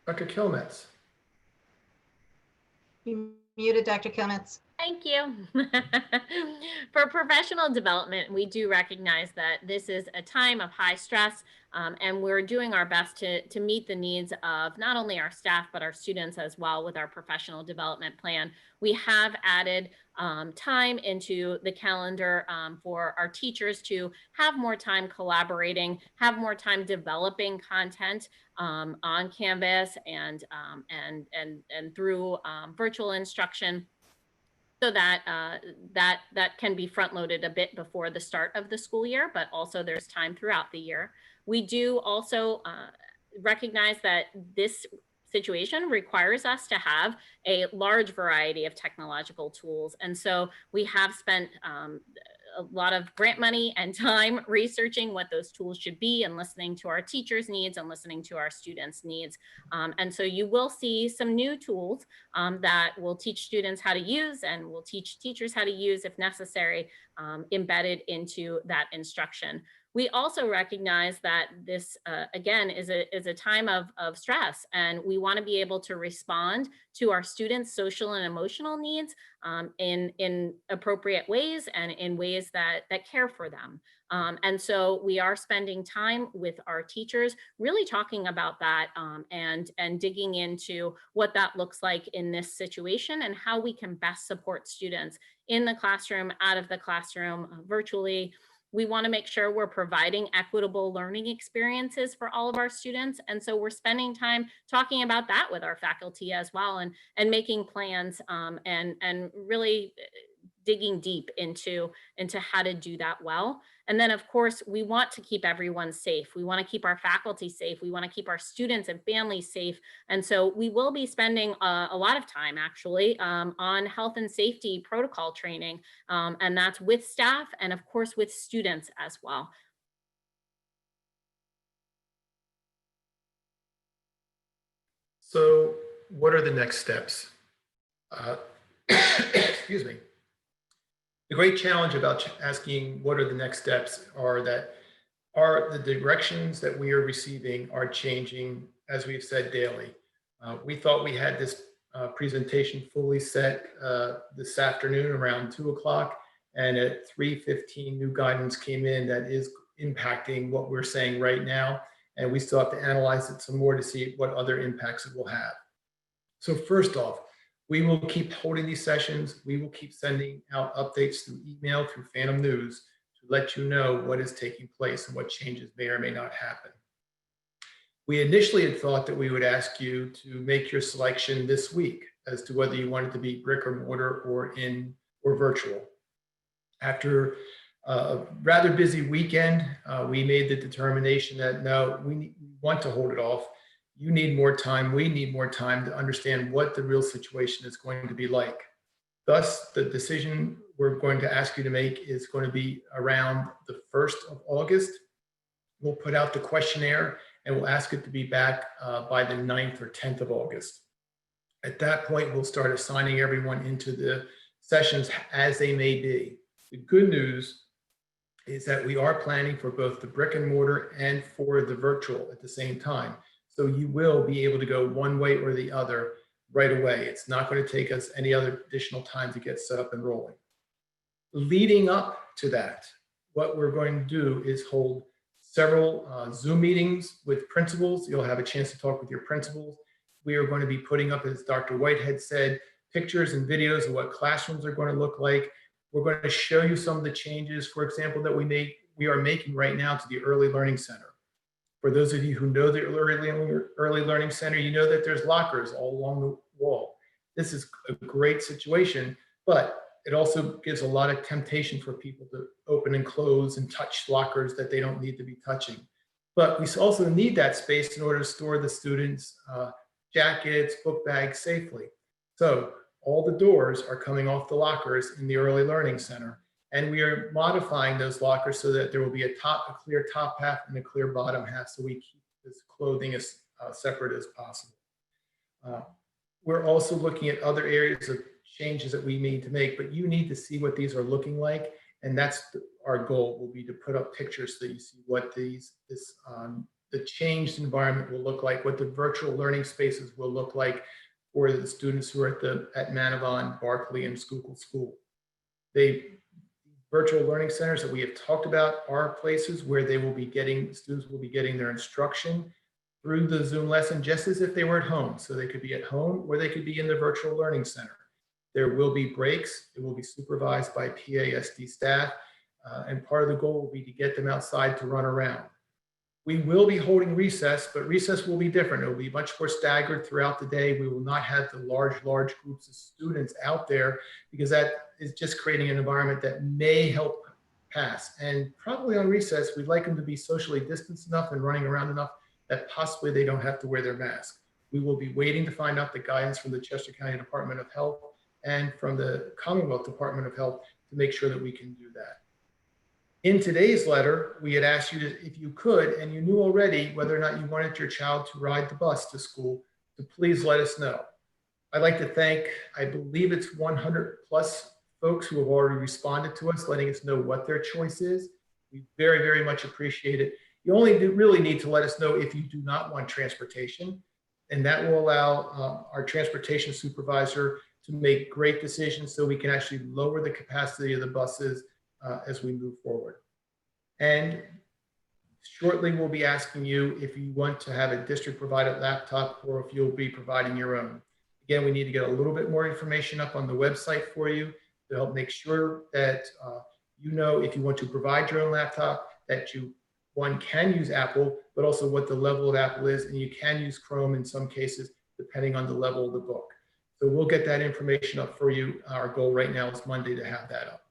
Dr. Kilmetz. You muted, Dr. Kilmetz. Thank you. For professional development, we do recognize that this is a time of high stress, and we're doing our best to meet the needs of not only our staff, but our students as well with our professional development plan. We have added time into the calendar for our teachers to have more time collaborating, have more time developing content on Canvas and through virtual instruction, so that that can be front loaded a bit before the start of the school year, but also there's time throughout the year. We do also recognize that this situation requires us to have a large variety of technological tools. And so we have spent a lot of grant money and time researching what those tools should be and listening to our teachers' needs and listening to our students' needs. And so you will see some new tools that will teach students how to use and will teach teachers how to use if necessary, embedded into that instruction. We also recognize that this, again, is a time of stress, and we want to be able to respond to our students' social and emotional needs in appropriate ways and in ways that care for them. And so we are spending time with our teachers, really talking about that and digging into what that looks like in this situation and how we can best support students in the classroom, out of the classroom, virtually. We want to make sure we're providing equitable learning experiences for all of our students. And so we're spending time talking about that with our faculty as well, and making plans and really digging deep into how to do that well. And then, of course, we want to keep everyone safe. We want to keep our faculty safe. We want to keep our students and families safe. And so we will be spending a lot of time actually on health and safety protocol training. And that's with staff and of course with students as well. So what are the next steps? Excuse me. The great challenge about asking what are the next steps are that the directions that we are receiving are changing, as we've said, daily. We thought we had this presentation fully set this afternoon around 2 o'clock, and at 3:15 new guidance came in that is impacting what we're saying right now, and we still have to analyze it some more to see what other impacts it will have. So first off, we will keep holding these sessions. We will keep sending out updates through email, through Phantom News, to let you know what is taking place and what changes may or may not happen. We initially had thought that we would ask you to make your selection this week as to whether you wanted to be brick or mortar or virtual. After a rather busy weekend, we made the determination that no, we want to hold it off. You need more time. We need more time to understand what the real situation is going to be like. Thus, the decision we're going to ask you to make is going to be around the 1st of August. We'll put out the questionnaire and we'll ask it to be back by the 9th or 10th of August. At that point, we'll start assigning everyone into the sessions as they may be. The good news is that we are planning for both the brick and mortar and for the virtual at the same time. So you will be able to go one way or the other right away. It's not going to take us any other additional time to get set up and rolling. Leading up to that, what we're going to do is hold several Zoom meetings with principals. You'll have a chance to talk with your principals. We are going to be putting up, as Dr. Whitehead said, pictures and videos of what classrooms are going to look like. We're going to show you some of the changes, for example, that we are making right now to the Early Learning Center. For those of you who know the Early Learning Center, you know that there's lockers all along the wall. This is a great situation, but it also gives a lot of temptation for people to open open and close and touch lockers that they don't need to be touching. But we also need that space in order to store the students' jackets, book bags safely. So all the doors are coming off the lockers in the Early Learning Center. And we are modifying those lockers so that there will be a clear top half and a clear bottom half, so we keep this clothing as separate as possible. We're also looking at other areas of changes that we need to make, but you need to see what these are looking like. And that's our goal, will be to put up pictures so you see what the changed environment will look like, what the virtual learning spaces will look like for the students who are at Manavon, Barkley, and Schuylkill School. Virtual learning centers that we have talked about are places where students will be getting their instruction through the Zoom lesson, just as if they were at home. So they could be at home or they could be in the virtual learning center. There will be breaks. It will be supervised by PASD staff. And part of the goal will be to get them outside to run around. We will be holding recess, but recess will be different. It will be much more staggered throughout the day. We will not have the large groups of students out there, because that is just creating an environment that may help pass. And probably on recess, we'd like them to be socially distanced enough and running around enough that possibly they don't have to wear their mask. We will be waiting to find out the guidance from the Chester County Department of Health and from the Commonwealth Department of Health to make sure that we can do that. In today's letter, we had asked you to, if you could, and you knew already whether or not you wanted your child to ride the bus to school, to please let us know. I'd like to thank, I believe it's 100+ folks who have already responded to us, letting us know what their choice is. We very much appreciate it. You only really need to let us know if you do not want transportation, and that will allow our transportation supervisor to make great decisions so we can actually lower the capacity of the buses as we move forward. And shortly, we'll be asking you if you want to have a district provided laptop or if you'll be providing your own. Again, we need to get a little bit more information up on the website for you to help make sure that you know if you want to provide your own laptop, that one can use Apple, but also what the level of Apple is, and you can use Chrome in some cases, depending on the level of the book. So we'll get that information up for you. Our goal right now is Monday to have that up.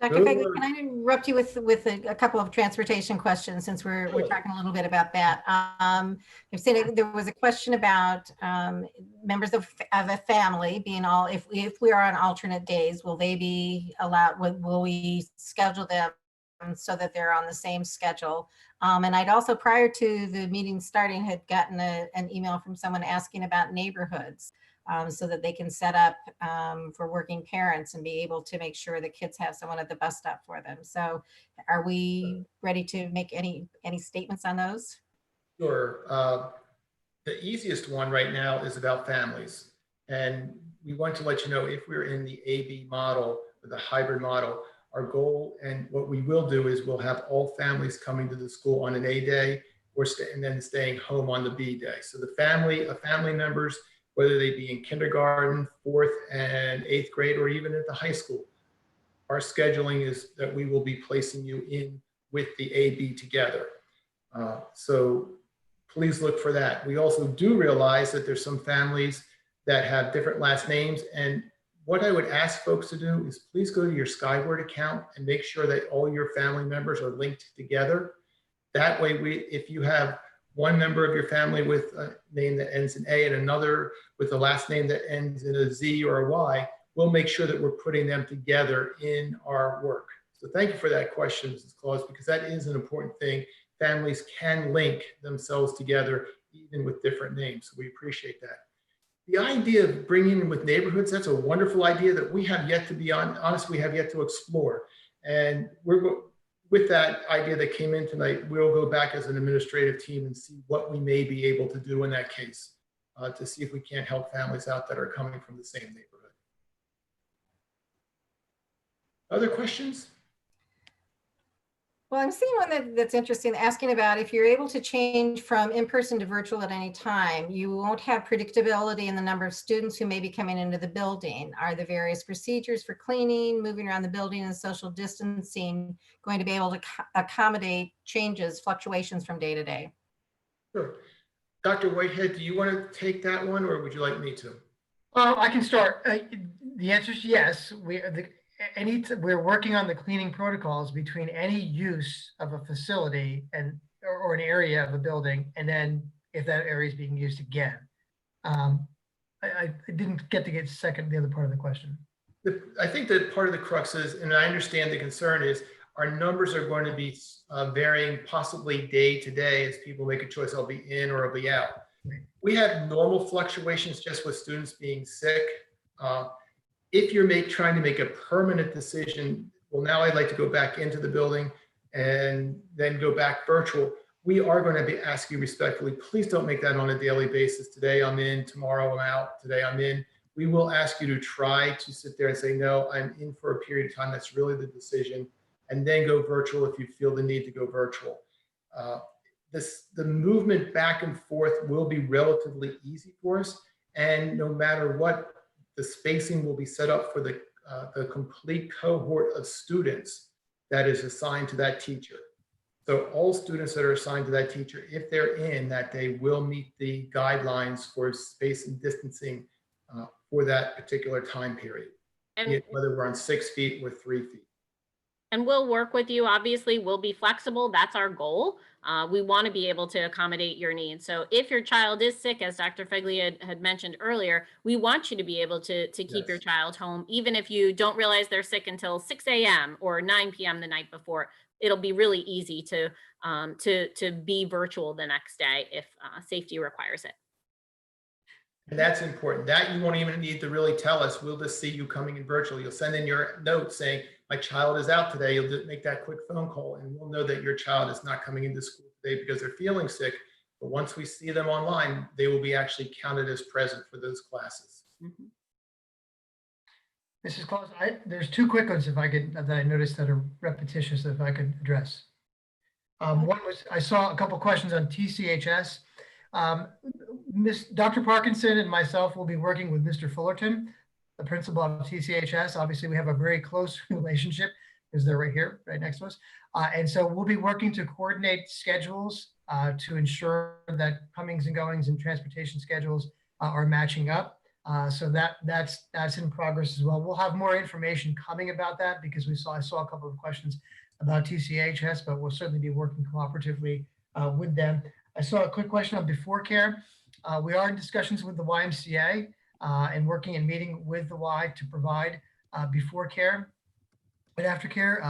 Dr. Fegley, can I interrupt you with a couple of transportation questions, since we're talking a little bit about that? I've seen there was a question about members of a family being if we are on alternate days, will they be allowed? Will we schedule them so that they're on the same schedule? And I'd also, prior to the meeting starting, had gotten an email from someone asking about neighborhoods. So that they can set up for working parents and be able to make sure the kids have someone at the bus stop for them. So are we ready to make any statements on those? Sure. The easiest one right now is about families. And we want to let you know, if we're in the AB model, or the hybrid model, our goal and what we will do is we'll have all families coming to the school on an A day and then staying home on the B day. So the family members, whether they be in kindergarten, 4th and 8th grade, or even at the high school. Our scheduling is that we will be placing you in with the AB together. So please look for that. We also do realize that there's some families that have different last names. And what I would ask folks to do is please go to your Skyward account and make sure that all your family members are linked together. That way, if you have one member of your family with a name that ends in A and another with a last name that ends in a Z or a Y, we'll make sure that we're putting them together in our work. So thank you for that question, Mrs. Claus, because that is an important thing. Families can link themselves together even with different names. So we appreciate that. The idea of bringing in with neighborhoods, that's a wonderful idea that we have yet to be honest, we have yet to explore. And with that idea that came in tonight, we'll go back as an administrative team and see what we may be able to do in that case to see if we can't help families out that are coming from the same neighborhood. Other questions? Well, I'm seeing one that's interesting, asking about if you're able to change from in-person to virtual at any time, you won't have predictability in the number of students who may be coming into the building. Are the various procedures for cleaning, moving around the building, and social distancing going to be able to accommodate changes, fluctuations from day to day? Sure. Dr. Whitehead, do you want to take that one, or would you like me to? Well, I can start. The answer is yes. we're working on the cleaning protocols between any use of a facility or an area of a building, and then if that area is being used again. I didn't get the other part of the question. I think that part of the crux is, and I understand the concern is, our numbers are going to be varying possibly day to day as people make a choice, I'll be in or I'll be out. We have normal fluctuations just with students being sick. If you're trying to make a permanent decision, well, now I'd like to go back into the building and then go back virtual. We are going to be asking you respectfully, please don't make that on a daily basis. Today I'm in, tomorrow I'm out, today I'm in. We will ask you to try to sit there and say, no, I'm in for a period of time. That's really the decision. And then go virtual if you feel the need to go virtual. The movement back and forth will be relatively easy for us. And no matter what, the spacing will be set up for the complete cohort of students that is assigned to that teacher. So all students that are assigned to that teacher, if they're in that day, will meet the guidelines for space and distancing for that particular time period, And whether we're on 6 feet or 3 feet. And we'll work with you. Obviously, we'll be flexible. That's our goal. We want to be able to accommodate your needs. So if your child is sick, as Dr. Fegley had mentioned earlier, we want you to be able to keep your child home, even if you don't realize they're sick until 6 a.m. or 9 p.m. the night before. It'll be really easy to be virtual the next day if safety requires it. And that's important. That you won't even need to really tell us. We'll just see you coming in virtual. You'll send in your note saying, my child is out today. You'll just make that quick phone call and we'll know that your child is not coming into school today because they're feeling sick. But once we see them online, they will be actually counted as present for those classes. Mm-hmm. Mrs. Claus, there's two quick ones if I could, that I noticed that are repetitious, if I could address. One was, I saw a couple questions on TCHS. Dr. Parkinson and myself will be working with Mr. Fullerton, the principal of TCHS. Obviously, we have a very close relationship because they're right here, right next to us. And so we'll be working to coordinate schedules to ensure that comings and goings and transportation schedules are matching up. So that's in progress as well. We'll have more information coming about that because I saw a couple of questions about TCHS, but we'll certainly be working cooperatively with them. I saw a quick question on before care. We are in discussions with the YMCA and working and meeting with the Y to provide before care and after care.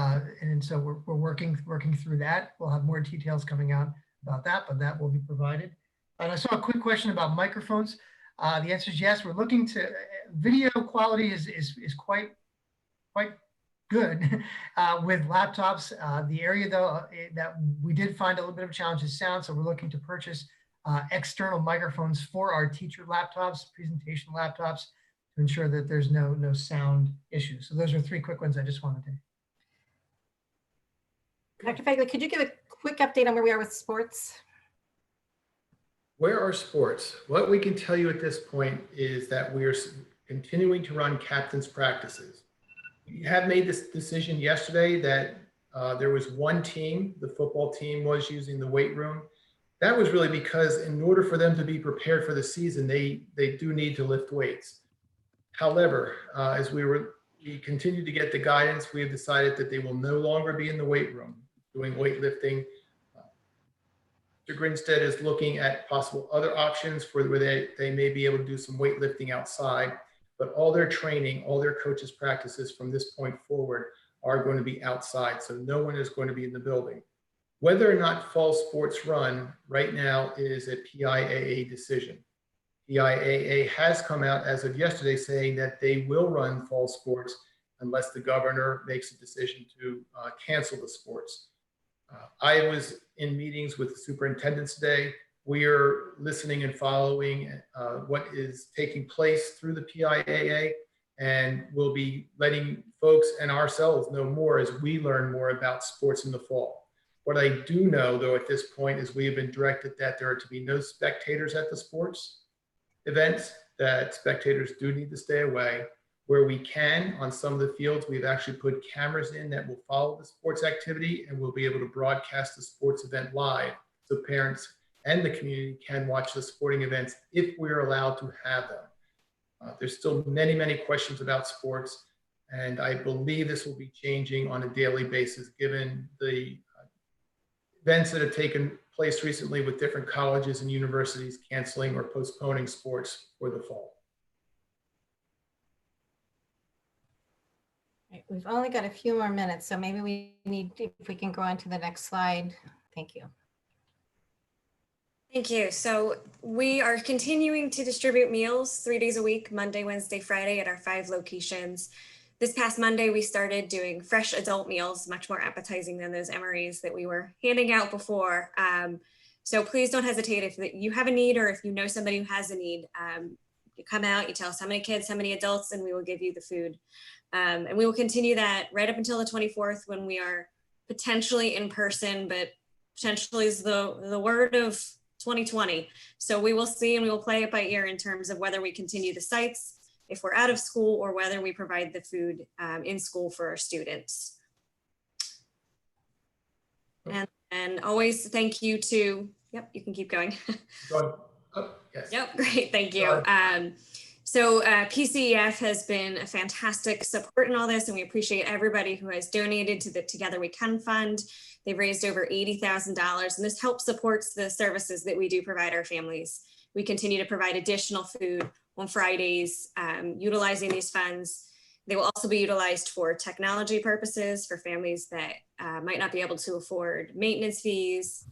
And so we're working through that. We'll have more details coming out about that, but that will be provided. And I saw a quick question about microphones. The answer is yes. We're looking to video quality is quite good with laptops. The area though that we did find a little bit of a challenge is sound, so we're looking to purchase external microphones for our teacher laptops, presentation laptops, to ensure that there's no sound issues. So those are three quick ones I just wanted to. Dr. Fegley, could you give a quick update on where we are with sports? Where are sports? What we can tell you at this point is that we are continuing to run captain's practices. We have made this decision yesterday that there was one team, the football team was using the weight room. That was really because in order for them to be prepared for the season, they do need to lift weights. However, as we continue to get the guidance, we have decided that they will no longer be in the weight room doing weightlifting. Mr. Grinstead is looking at possible other options for where they may be able to do some weightlifting outside, but all their training, all their coaches' practices from this point forward are going to be outside. So no one is going to be in the building. Whether or not fall sports run right now is a PIAA decision. PIAA has come out as of yesterday saying that they will run fall sports unless the governor makes a decision to cancel the sports. I was in meetings with the superintendents today. We are listening and following what is taking place through the PIAA, and we'll be letting folks and ourselves know more as we learn more about sports in the fall. What I do know, though, at this point is we have been directed that there are to be no spectators at the sports events, that spectators do need to stay away. Where we can, on some of the fields, we've actually put cameras in that will follow the sports activity and we'll be able to broadcast the sports event live so parents and the community can watch the sporting events if we're allowed to have them. There's still many questions about sports. And I believe this will be changing on a daily basis, given the events that have taken place recently with different colleges and universities canceling or postponing sports for the fall. Right, we've only got a few more minutes, so maybe we need, if we can go on to the next slide. Thank you. Thank you. So we are continuing to distribute meals 3 days a week, Monday, Wednesday, Friday at our 5 locations. This past Monday, we started doing fresh adult meals, much more appetizing than those MREs that we were handing out before. So please don't hesitate if you have a need or if you know somebody who has a need. You come out, you tell us how many kids, how many adults, and we will give you the food. And we will continue that right up until the 24th when we are potentially in person, but potentially is the word of 2020. So we will see and we will play it by ear in terms of whether we continue the sites, if we're out of school, or whether we provide the food in school for our students. And always thank you to, yep, you can keep going. Go ahead. Oh, yes. Yep, great, thank you. So PCEF has been a fantastic support in all this, and we appreciate everybody who has donated to the Together We Can Fund. They've raised over $80,000, and this helps supports the services that we do provide our families. We continue to provide additional food on Fridays, utilizing these funds. They will also be utilized for technology purposes for families that might not be able to afford maintenance fees,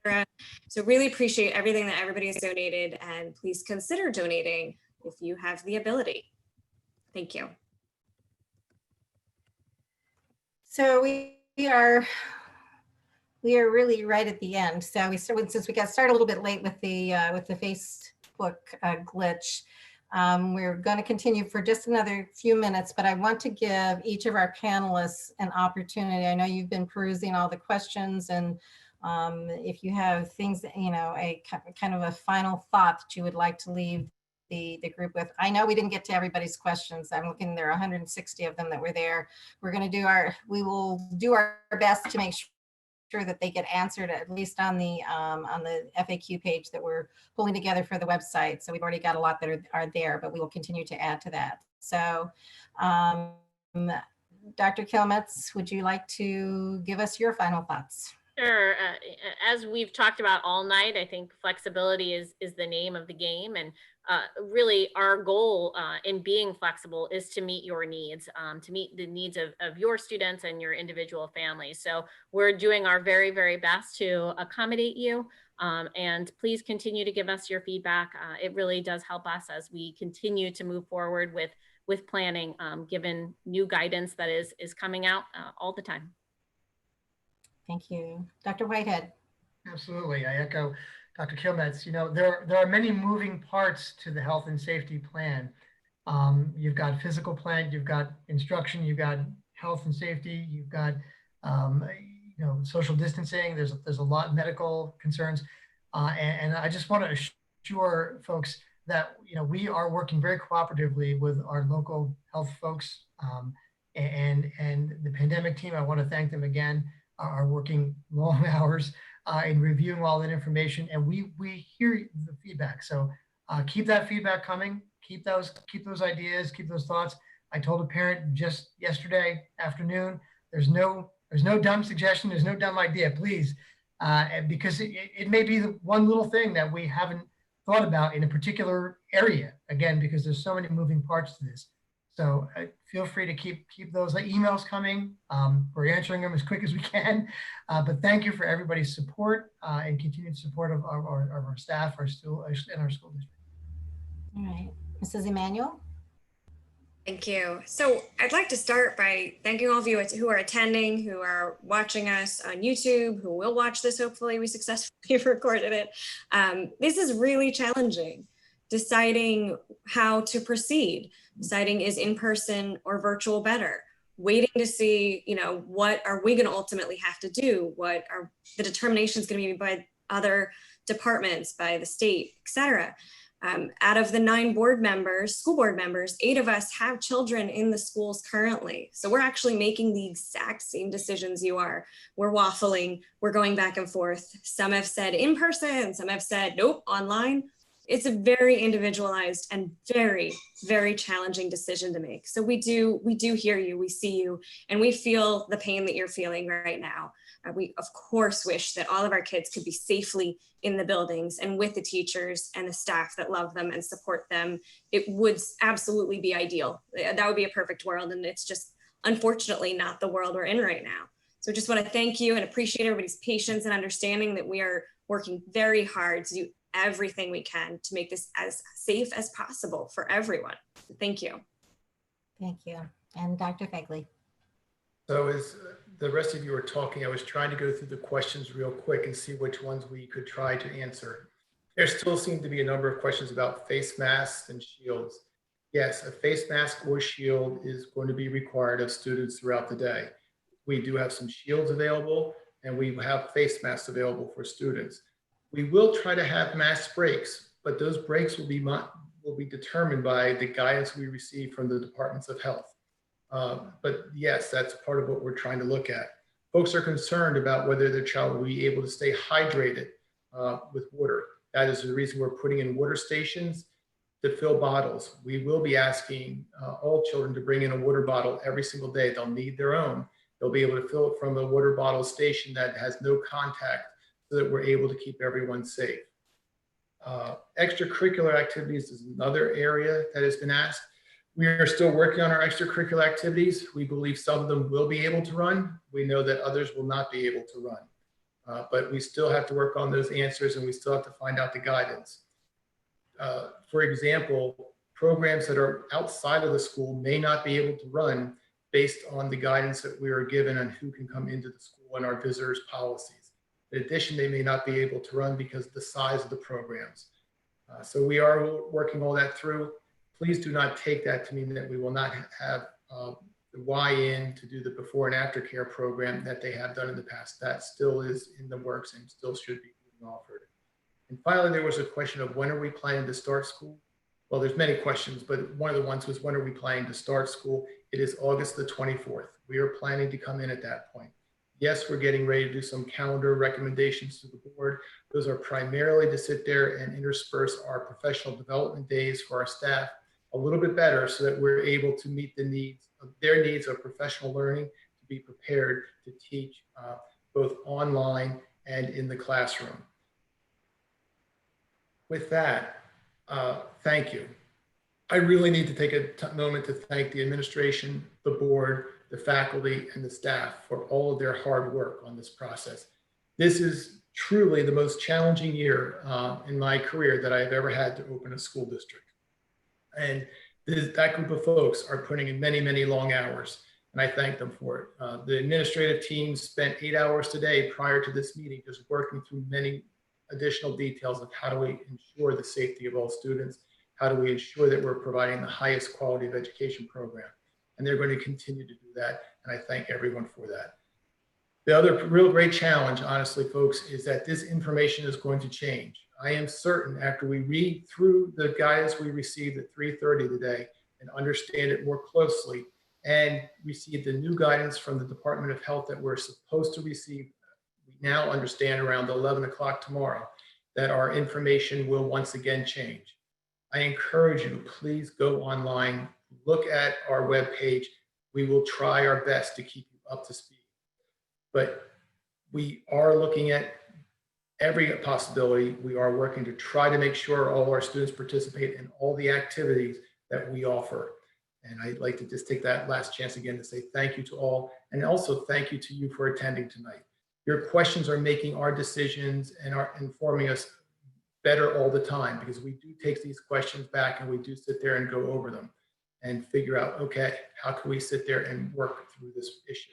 etc. So really appreciate everything that everybody has donated, and please consider donating if you have the ability. Thank you. So we are really right at the end. So we started, since we got started a little bit late with the Facebook glitch. We're going to continue for just another few minutes, but I want to give each of our panelists an opportunity. I know you've been perusing all the questions, and if you have things that, you know, a kind of a final thought that you would like to leave the group with. I know we didn't get to everybody's questions. I'm looking, there are 160 of them that were there. We will do our best to make sure that they get answered, at least on the FAQ page that we're pulling together for the website. So we've already got a lot that are there, but we will continue to add to that. So Dr. Kilmetz, would you like to give us your final thoughts? Sure. As we've talked about all night, I think flexibility is the name of the game. And really our goal in being flexible is to meet your needs, to meet the needs of your students and your individual families. So we're doing our very, very best to accommodate you. And please continue to give us your feedback. It really does help us as we continue to move forward with planning, given new guidance that is coming out all the time. Thank you. Dr. Whitehead. Absolutely. I echo Dr. Kilmetz. You know, there are many moving parts to the health and safety plan. You've got physical plan, you've got instruction, you've got health and safety, you've got you know, social distancing. There's a lot of medical concerns, and I just want to assure folks that, you know, we are working very cooperatively with our local health folks and the pandemic team. I want to thank them again. Are working long hours in reviewing all that information, and we hear the feedback. So keep that feedback coming. Keep those ideas. Keep those thoughts. I told a parent just yesterday afternoon, there's no dumb suggestion. There's no dumb idea, please, because it may be the one little thing that we haven't thought about in a particular area. Again, because there's so many moving parts to this. So feel free to keep those emails coming. We're answering them as quick as we can. But thank you for everybody's support and continued support of our staff, our school, and our school district. All right, Mrs. Emanuel. Thank you. So I'd like to start by thanking all of you who are attending, who are watching us on YouTube, who will watch this. Hopefully we successfully recorded it. This is really challenging, deciding how to proceed, deciding is in-person or virtual better, waiting to see, you know, what are we going to ultimately have to do? What are the determinations going to be by other departments, by the state, et cetera. Out of the 9 board members, school board members, 8 of us have children in the schools currently. So we're actually making the exact same decisions you are. We're waffling, we're going back and forth. Some have said in person, some have said, nope, online. It's a very individualized and very, very challenging decision to make. So we do hear you, we see you, and we feel the pain that you're feeling right now. We of course wish that all of our kids could be safely in the buildings and with the teachers and the staff that love them and support them. It would absolutely be ideal. That would be a perfect world, and it's just unfortunately not the world we're in right now. So just want to thank you and appreciate everybody's patience and understanding that we are working very hard to do everything we can to make this as safe as possible for everyone. Thank you. Thank you. And Dr. Fegley. So as the rest of you were talking, I was trying to go through the questions real quick and see which ones we could try to answer. There still seem to be a number of questions about face masks and shields. Yes, a face mask or shield is going to be required of students throughout the day. We do have some shields available, and we have face masks available for students. We will try to have mask breaks, but those breaks will be determined by the guidance we receive from the departments of health. But yes, that's part of what we're trying to look at. Folks are concerned about whether their child will be able to stay hydrated with water. That is the reason we're putting in water stations to fill bottles. We will be asking all children to bring in a water bottle every single day. They'll need their own. They'll be able to fill it from a water bottle station that has no contact, so that we're able to keep everyone safe. Extracurricular activities is another area that has been asked. We are still working on our extracurricular activities. We believe some of them will be able to run. We know that others will not be able to run. But we still have to work on those answers, and we still have to find out the guidance. For example, programs that are outside of the school may not be able to run based on the guidance that we are given on who can come into the school and our visitors policies. In addition, they may not be able to run because of the size of the programs. So we are working all that through. Please do not take that to mean that we will not have the Y-in to do the before and after care program that they have done in the past. That still is in the works and still should be being offered. And finally, there was a question of when are we planning to start school? Well, there's many questions, but one of the ones was when are we planning to start school? It is August the 24th. We are planning to come in at that point. Yes, we're getting ready to do some calendar recommendations to the board. Those are primarily to sit there and intersperse our professional development days for our staff a little bit better so that we're able to meet the needs of their needs of professional learning, to be prepared to teach both online and in the classroom. With that, thank you. I really need to take a moment to thank the administration, the board, the faculty, and the staff for all of their hard work on this process. This is truly the most challenging year in my career that I've ever had to open a school district. And that group of folks are putting in many, many long hours, and I thank them for it. The administrative team spent 8 hours today prior to this meeting just working through many additional details of how do we ensure the safety of all students, how do we ensure that we're providing the highest quality of education program. And they're going to continue to do that, and I thank everyone for that. The other real great challenge, honestly, folks, is that this information is going to change. I am certain after we read through the guidance we received at 3:30 today and understand it more closely and receive the new guidance from the Department of Health that we're supposed to receive, we now understand around 11 o'clock tomorrow that our information will once again change. I encourage you, please go online, look at our webpage. We will try our best to keep you up to speed. But we are looking at every possibility. We are working to try to make sure all our students participate in all the activities that we offer. And I'd like to just take that last chance again to say thank you to all, and also thank you to you for attending tonight. Your questions are making our decisions and are informing us better all the time, because we do take these questions back and we do sit there and go over them and figure out, okay, how can we sit there and work through this issue?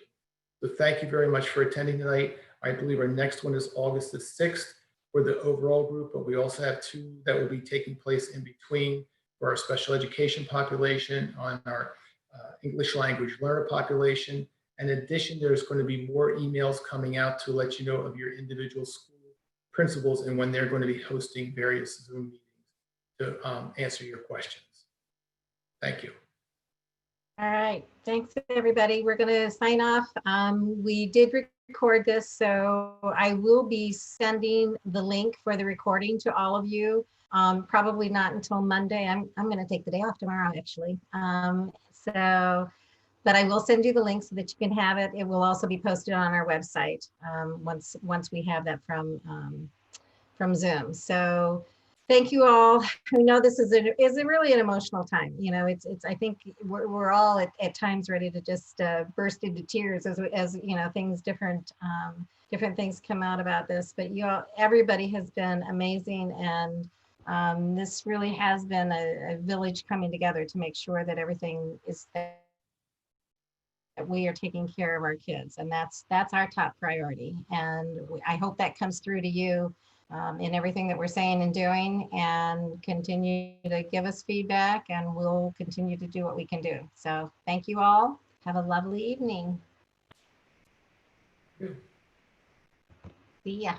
So thank you very much for attending tonight. I believe our next one is August the 6th for the overall group, but we also have 2 that will be taking place in between for our special education population, on our English language learner population. In addition, there's going to be more emails coming out to let you know of your individual school principals and when they're going to be hosting various Zoom meetings to answer your questions. Thank you. All right, thanks everybody. We're going to sign off. We did record this, so I will be sending the link for the recording to all of you. Probably not until Monday. I'm going to take the day off tomorrow, actually. But I will send you the link so that you can have it. It will also be posted on our website once we have that from Zoom. So thank you all. We know this is really an emotional time. You know, it's I think we're all at times ready to just burst into tears as you know, different things come out about this. But everybody has been amazing, and this really has been a village coming together to make sure that everything is that we are taking care of our kids, and that's our top priority. And I hope that comes through to you in everything that we're saying and doing, and continue to give us feedback, and we'll continue to do what we can do. So thank you all. Have a lovely evening. Yeah. See ya.